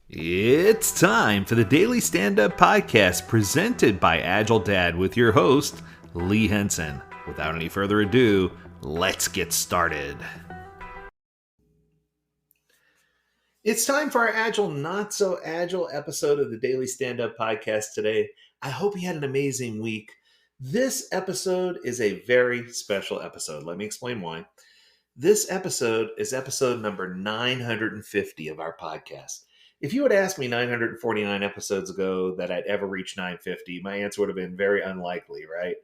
It's time for the Daily Stand Up Podcast presented by AgileDad with your host, Lee Henson. Without any further ado, let's get started. It's time for our Agile, Not So Agile episode of the Daily Stand Up Podcast today. I hope you had an amazing week. This episode is a very special episode. Let me explain why. This episode is episode number 950 of our podcast. If you had asked me 949 episodes ago that I'd ever reach 950, my answer would have been very unlikely, right?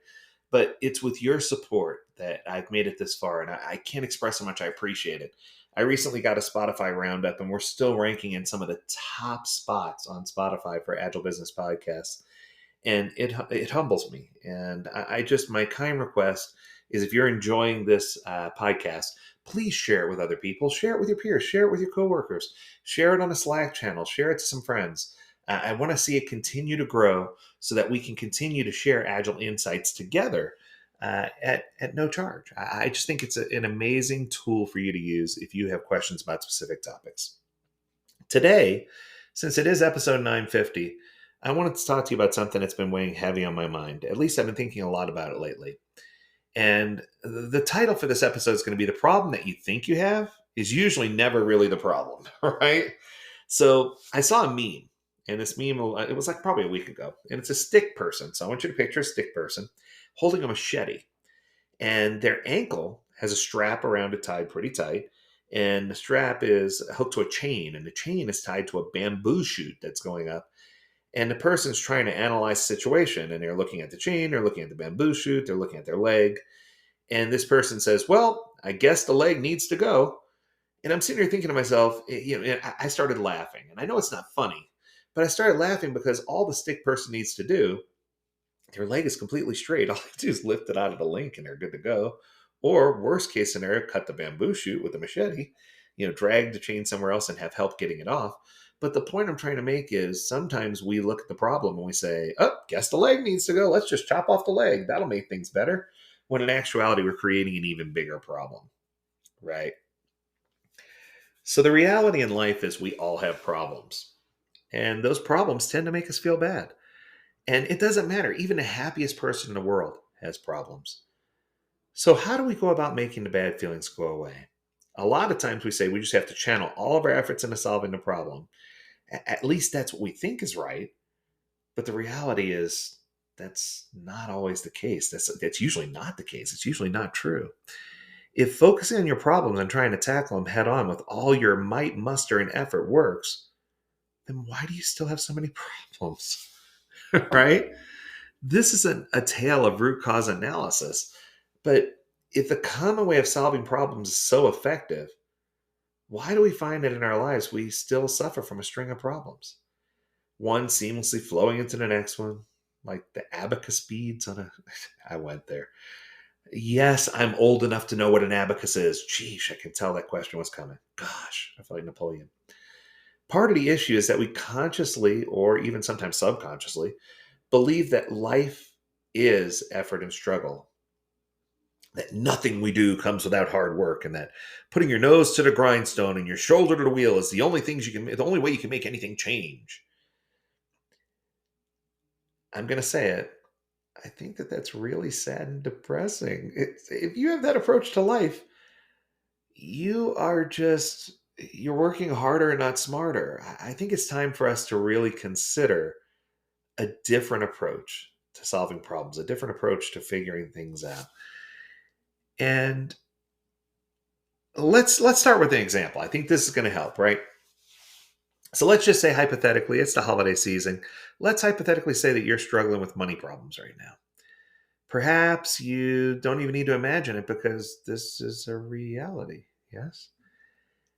But it's with your support that I've made it this far, and I can't express how much I appreciate it. I recently got a Spotify roundup, and we're still ranking in some of the top spots on Spotify for Agile Business Podcasts. And it humbles me. And I just, my kind request is if you're enjoying this podcast, please share it with other people. Share it with your peers. Share it with your coworkers. Share it on a Slack channel. Share it to some friends. I want to see it continue to grow so that we can continue to share Agile insights together at no charge. I just think it's an amazing tool for you to use if you have questions about specific topics. Today, since it is episode 950, I wanted to talk to you about something that's been weighing heavy on my mind. At least I've been thinking a lot about it lately. And the title for this episode is going to be The Problem That You Think You Have is Usually Never Really the Problem, right? So I saw a meme, and this meme, it was like probably a week ago, and it's a stick person. So I want you to picture a stick person holding a machete, and their ankle has a strap around it tied pretty tight, and the strap is hooked to a chain, and the chain is tied to a bamboo shoot that's going up. And the person's trying to analyze the situation, and they're looking at the chain, they're looking at the bamboo shoot, they're looking at their leg. And this person says, well, I guess the leg needs to go. And I'm sitting here thinking to myself, I started laughing. And I know it's not funny, but I started laughing because all the stick person needs to do, their leg is completely straight. All they do is lift it out of the link and they're good to go. Or worst case scenario, cut the bamboo shoot with a machete, drag the chain somewhere else and have help getting it off. But the point I'm trying to make is sometimes we look at the problem and we say, oh, guess the leg needs to go. Let's just chop off the leg. That'll make things better. When in actuality, we're creating an even bigger problem, right? So the reality in life is we all have problems. And those problems tend to make us feel bad. And it doesn't matter. Even the happiest person in the world has problems. So how do we go about making the bad feelings go away? A lot of times we say we just have to channel all of our efforts into solving the problem. At least that's what we think is right. But the reality is that's not always the case. That's usually not the case. It's usually not true. If focusing on your problems and trying to tackle them head on with all your might, muster, and effort works, then why do you still have so many problems? Right? This isn't a tale of root cause analysis. But if the common way of solving problems is so effective, why do we find that in our lives we still suffer from a string of problems? One seamlessly flowing into the next one, like the abacus beads on a. I went there. Yes, I'm old enough to know what an abacus is. Geesh, I can tell that question was coming. Gosh, I feel like Napoleon. Part of the issue is that we consciously, or even sometimes subconsciously, believe that life is effort and struggle. That nothing we do comes without hard work, and that putting your nose to the grindstone and your shoulder to the wheel is the only way you can make anything change. I'm going to say it. I think that that's really sad and depressing. If you have that approach to life, you're working harder and not smarter. I think it's time for us to really consider a different approach to solving problems, a different approach to figuring things out. And let's start with an example. I think this is going to help, right? So let's just say hypothetically, it's the holiday season. Let's hypothetically say that you're struggling with money problems right now. Perhaps you don't even need to imagine it because this is a reality. Yes?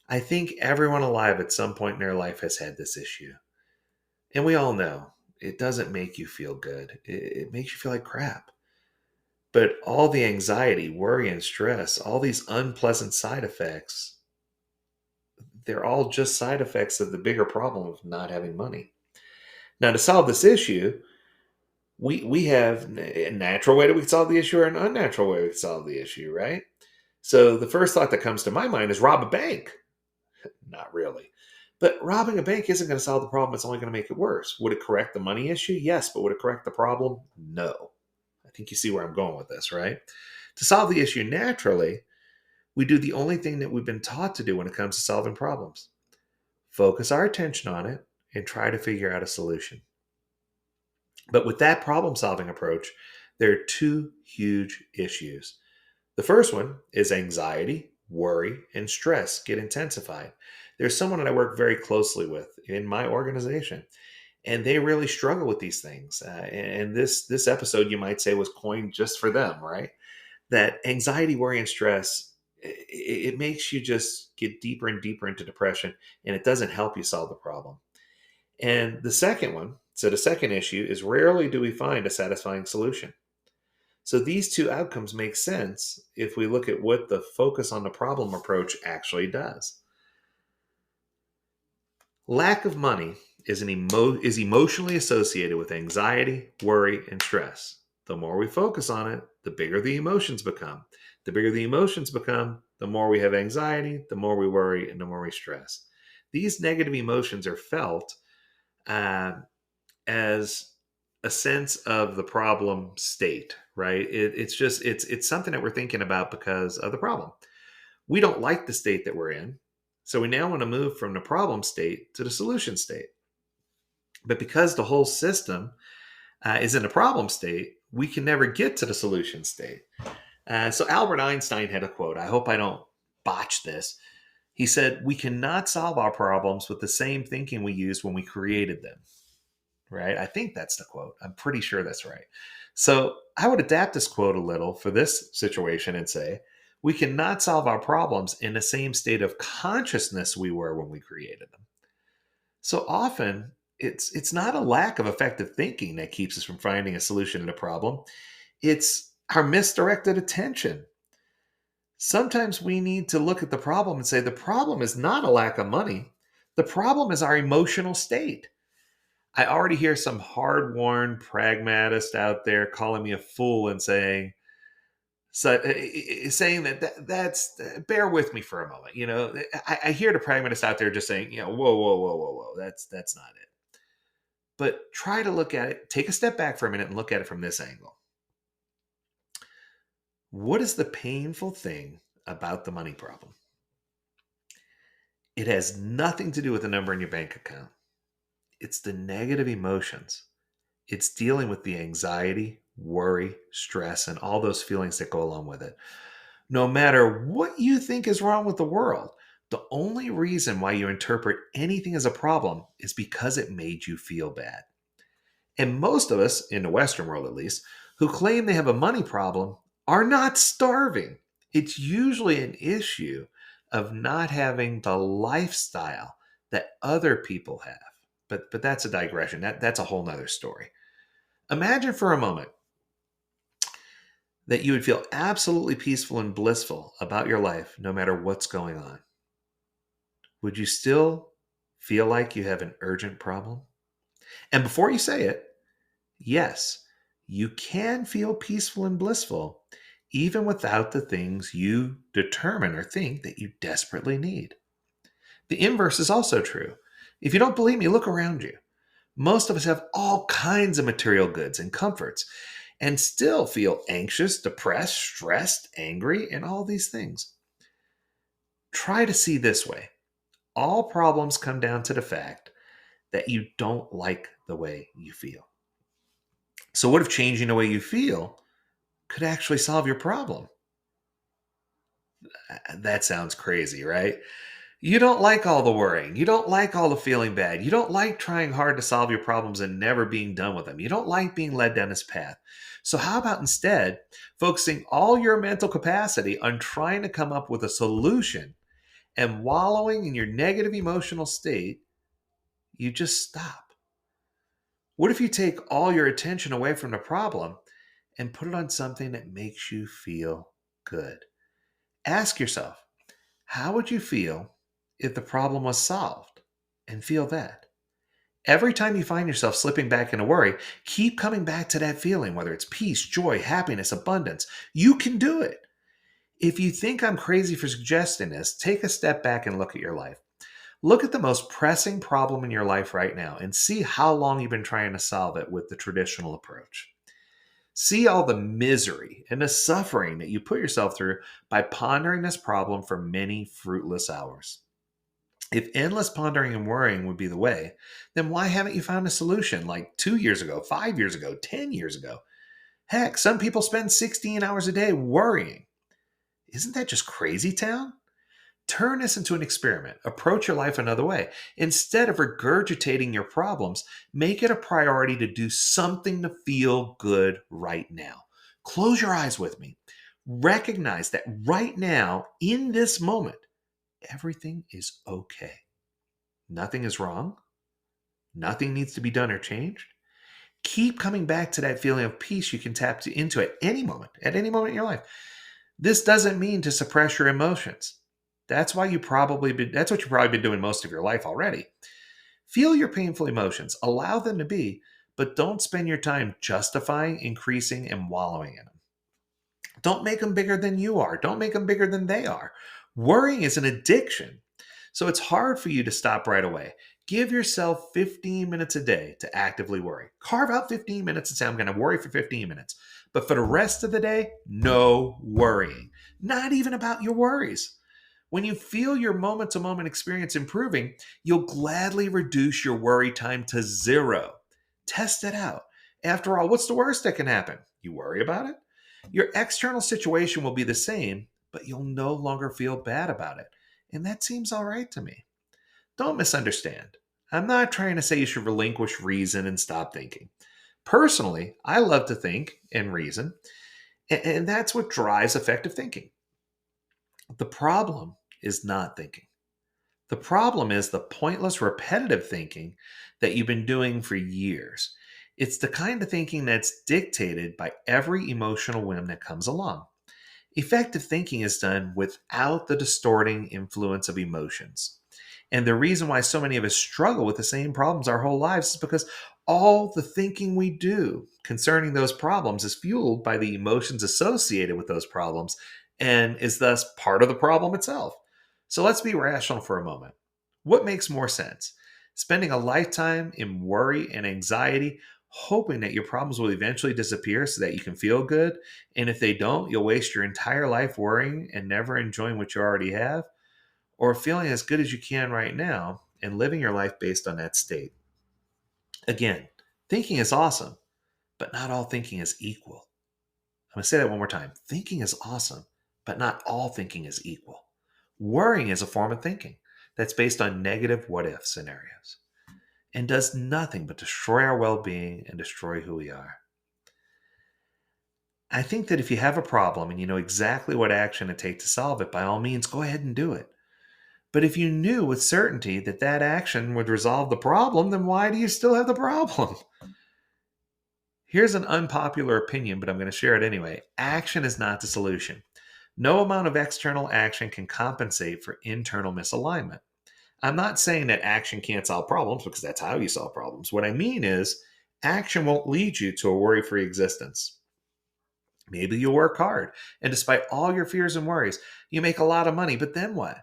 I think everyone alive at some point in their life has had this issue. And we all know it doesn't make you feel good. It makes you feel like crap. But all the anxiety, worry, and stress, all these unpleasant side effects, they're all just side effects of the bigger problem of not having money. Now, to solve this issue, we have a natural way that we can solve the issue or an unnatural way we can solve the issue, right? So the first thought that comes to my mind is rob a bank. Not really. But robbing a bank isn't going to solve the problem. It's only going to make it worse. Would it correct the money issue? Yes. But would it correct the problem? No. I think you see where I'm going with this, right? To solve the issue naturally, we do the only thing that we've been taught to do when it comes to solving problems: focus our attention on it and try to figure out a solution. But with that problem solving approach, there are two huge issues. The first one is anxiety, worry, and stress get intensified. There's someone that I work very closely with in my organization, and they really struggle with these things. And this episode, you might say, was coined just for them, right? That anxiety, worry, and stress, it makes you just get deeper and deeper into depression, and it doesn't help you solve the problem. And the second issue is, rarely do we find a satisfying solution. So these two outcomes make sense if we look at what the focus on the problem approach actually does. Lack of money is emotionally associated with anxiety, worry, and stress. The more we focus on it, the bigger the emotions become. The bigger the emotions become, the more we have anxiety, the more we worry, and the more we stress. These negative emotions are felt as a sense of the problem state, right? It's something that we're thinking about because of the problem. We don't like the state that we're in, so we now want to move from the problem state to the solution state. But because the whole system is in a problem state, we can never get to the solution state. So Albert Einstein had a quote. I hope I don't botch this. He said, "We cannot solve our problems with the same thinking we used when we created them." Right? I think that's the quote. I'm pretty sure that's right. So I would adapt this quote a little for this situation and say, we cannot solve our problems in the same state of consciousness we were when we created them. So often, it's not a lack of effective thinking that keeps us from finding a solution to the problem. It's our misdirected attention. Sometimes we need to look at the problem and say, the problem is not a lack of money. The problem is our emotional state. I already hear some hard-worn pragmatist out there calling me a fool and saying that's bear with me for a moment. I hear the pragmatist out there just saying, whoa, that's not it. But try to look at it, take a step back for a minute and look at it from this angle. What is the painful thing about the money problem? It has nothing to do with the number in your bank account. It's the negative emotions. It's dealing with the anxiety, worry, stress, and all those feelings that go along with it. No matter what you think is wrong with the world, the only reason why you interpret anything as a problem is because it made you feel bad. And most of us, in the Western world at least, who claim they have a money problem are not starving. It's usually an issue of not having the lifestyle that other people have. But that's a digression. That's a whole nother story. Imagine for a moment that you would feel absolutely peaceful and blissful about your life no matter what's going on. Would you still feel like you have an urgent problem? And before you say it, yes, you can feel peaceful and blissful even without the things you determine or think that you desperately need. The inverse is also true. If you don't believe me, look around you. Most of us have all kinds of material goods and comforts and still feel anxious, depressed, stressed, angry, and all these things. Try to see this way. All problems come down to the fact that you don't like the way you feel. So what if changing the way you feel could actually solve your problem? That sounds crazy, right? You don't like all the worrying. You don't like all the feeling bad. You don't like trying hard to solve your problems and never being done with them. You don't like being led down this path. So how about instead focusing all your mental capacity on trying to come up with a solution, and wallowing in your negative emotional state, you just stop? What if you take all your attention away from the problem and put it on something that makes you feel good? Ask yourself, how would you feel if the problem was solved? And feel that. Every time you find yourself slipping back into worry, keep coming back to that feeling, whether it's peace, joy, happiness, abundance. You can do it. If you think I'm crazy for suggesting this, take a step back and look at your life. Look at the most pressing problem in your life right now and see how long you've been trying to solve it with the traditional approach. See all the misery and the suffering that you put yourself through by pondering this problem for many fruitless hours. If endless pondering and worrying would be the way, then why haven't you found a solution like 2 years ago, 5 years ago, 10 years ago? Heck, some people spend 16 hours a day worrying. Isn't that just crazy town? Turn this into an experiment. Approach your life another way. Instead of regurgitating your problems, make it a priority to do something to feel good right now. Close your eyes with me. Recognize that right now, in this moment, everything is okay. Nothing is wrong. Nothing needs to be done or changed. Keep coming back to that feeling of peace you can tap into at any moment in your life. This doesn't mean to suppress your emotions. That's what you've probably been doing most of your life already. Feel your painful emotions, allow them to be, but don't spend your time justifying, increasing, and wallowing in them. Don't make them bigger than you are. Don't make them bigger than they are. Worrying is an addiction, so it's hard for you to stop right away. Give yourself 15 minutes a day to actively worry. Carve out 15 minutes and say, I'm going to worry for 15 minutes. But for the rest of the day, no worrying. Not even about your worries. When you feel your moment to moment experience improving, you'll gladly reduce your worry time to 0. Test it out. After all, what's the worst that can happen? You worry about it? Your external situation will be the same, but you'll no longer feel bad about it. And that seems all right to me. Don't misunderstand. I'm not trying to say you should relinquish reason and stop thinking. Personally, I love to think and reason, and that's what drives effective thinking. The problem is not thinking. The problem is the pointless, repetitive thinking that you've been doing for years. It's the kind of thinking that's dictated by every emotional whim that comes along. Effective thinking is done without the distorting influence of emotions. And the reason why so many of us struggle with the same problems our whole lives is because all the thinking we do concerning those problems is fueled by the emotions associated with those problems and is thus part of the problem itself. So let's be rational for a moment. What makes more sense? Spending a lifetime in worry and anxiety, hoping that your problems will eventually disappear so that you can feel good, and if they don't, you'll waste your entire life worrying and never enjoying what you already have? Or feeling as good as you can right now and living your life based on that state? Again, thinking is awesome, but not all thinking is equal. I'm going to say that one more time. Thinking is awesome, but not all thinking is equal. Worrying is a form of thinking that's based on negative what if scenarios and does nothing but destroy our well being and destroy who we are. I think that if you have a problem and you know exactly what action to take to solve it, by all means, go ahead and do it. But if you knew with certainty that that action would resolve the problem, then why do you still have the problem? Here's an unpopular opinion, but I'm going to share it anyway. Action is not the solution. No amount of external action can compensate for internal misalignment. I'm not saying that action can't solve problems because that's how you solve problems. What I mean is, action won't lead you to a worry free existence. Maybe you'll work hard, and despite all your fears and worries, you make a lot of money, but then what?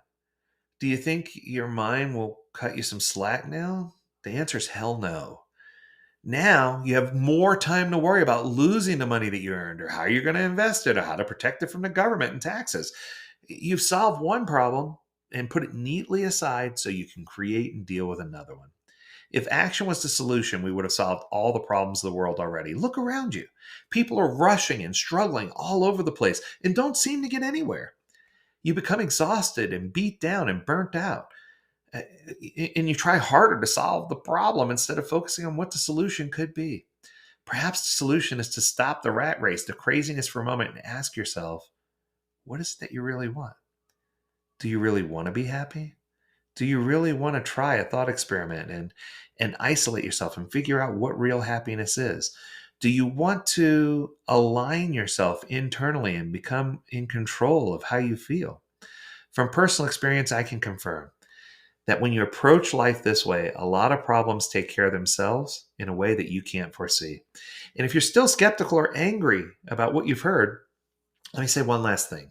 Do you think your mind will cut you some slack now? The answer is hell no. Now you have more time to worry about losing the money that you earned, or how you're going to invest it, or how to protect it from the government and taxes. You've solved one problem and put it neatly aside so you can create and deal with another one. If action was the solution, we would have solved all the problems of the world already. Look around you. People are rushing and struggling all over the place and don't seem to get anywhere. You become exhausted and beat down and burnt out. And you try harder to solve the problem instead of focusing on what the solution could be. Perhaps the solution is to stop the rat race, the craziness for a moment, and ask yourself, what is it that you really want? Do you really want to be happy? Do you really want to try a thought experiment and isolate yourself and figure out what real happiness is? Do you want to align yourself internally and become in control of how you feel? From personal experience, I can confirm that when you approach life this way, a lot of problems take care of themselves in a way that you can't foresee. And if you're still skeptical or angry about what you've heard, let me say one last thing.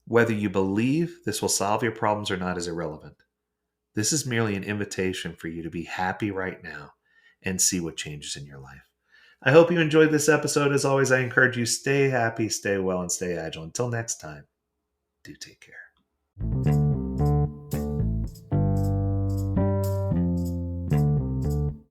Whether you believe this will solve your problems or not is irrelevant. This is merely an invitation for you to be happy right now and see what changes in your life. I hope you enjoyed this episode. As always, I encourage you stay happy, stay well, and stay agile. Until next time, do take care.